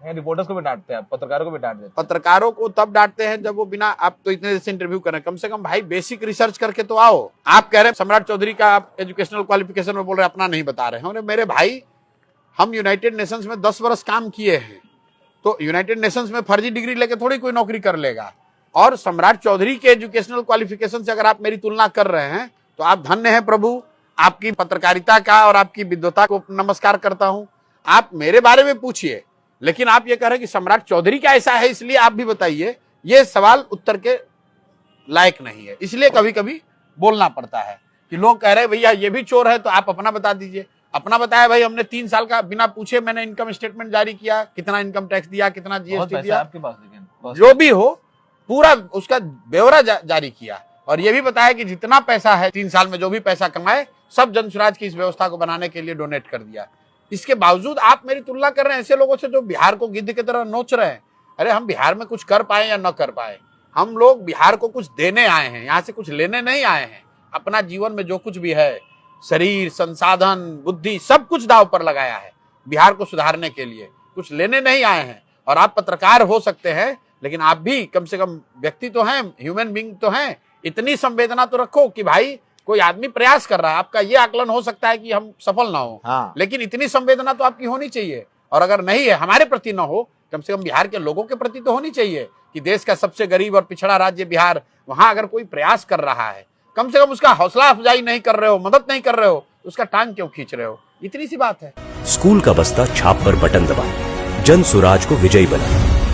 Reporters को भी डांटते हैं, पत्रकारों को भी डांट देते हैं। पत्रकारों को तब डांटते हैं जब वो बिना, आप तो इतने जैसे इंटरव्यू कर रहे हैं, कम से कम भाई बेसिक रिसर्च करके तो आओ। आप कह रहे हैं सम्राट चौधरी का आप एजुकेशनल क्वालिफिकेशन में बोल रहे हैं, अपना नहीं बता रहे हैं। मेरे भाई, हम यूनाइटेड नेशंस में 10 वर्ष काम किए हैं, तो यूनाइटेड नेशंस में फर्जी डिग्री लेके थोड़ी कोई नौकरी कर लेगा। और सम्राट चौधरी के एजुकेशनल क्वालिफिकेशन से अगर आप मेरी तुलना कर रहे हैं तो आप धन्य हैं प्रभु। आपकी पत्रकारिता का और आपकी विद्वता को नमस्कार करता हूं। आप मेरे बारे में पूछिए, लेकिन आप ये कह रहे हैं कि सम्राट चौधरी का ऐसा है इसलिए आप भी बताइए, ये सवाल उत्तर के लायक नहीं है। इसलिए कभी कभी बोलना पड़ता है कि लोग कह रहे हैं भैया ये भी चोर है, तो आप अपना बता दीजिए। अपना बताया भाई, हमने 3 साल का बिना पूछे मैंने इनकम स्टेटमेंट जारी किया, कितना इनकम टैक्स दिया, कितना जीएसटी दिया, आपके पास, लेकिन जो भी हो पूरा उसका ब्यौरा जारी किया। और ये भी बताया कि जितना पैसा है 3 साल में जो भी पैसा कमाए सब जन स्वराज की इस व्यवस्था को बनाने के लिए डोनेट कर दिया। इसके बावजूद आप मेरी तुलना कर रहे हैं ऐसे लोगों से जो बिहार को गिद्ध की तरह नोच रहे हैं। अरे हम बिहार में कुछ कर पाए या न कर पाए, हम लोग बिहार को कुछ देने आए हैं, यहाँ से कुछ लेने नहीं आए हैं। अपना जीवन में जो कुछ भी है, शरीर, संसाधन, बुद्धि, सब कुछ दांव पर लगाया है बिहार को सुधारने के लिए, कुछ लेने नहीं आए हैं। और आप पत्रकार हो सकते हैं, लेकिन आप भी कम से कम व्यक्ति तो हैं, ह्यूमन बीइंग तो हैं। इतनी संवेदना तो रखो कि भाई कोई आदमी प्रयास कर रहा है, आपका ये आकलन हो सकता है कि हम सफल ना हो, हाँ। लेकिन इतनी संवेदना तो आपकी होनी चाहिए। और अगर नहीं है, हमारे प्रति ना हो, कम से कम बिहार के लोगों के प्रति तो होनी चाहिए कि देश का सबसे गरीब और पिछड़ा राज्य बिहार, वहां अगर कोई प्रयास कर रहा है, कम से कम उसका हौसला अफजाई नहीं कर रहे हो, मदद नहीं कर रहे हो, उसका टांग क्यों खींच रहे हो? इतनी सी बात है। स्कूल का बस्ता छाप पर बटन दबाएं, जन सुराज को विजयी बनाएं।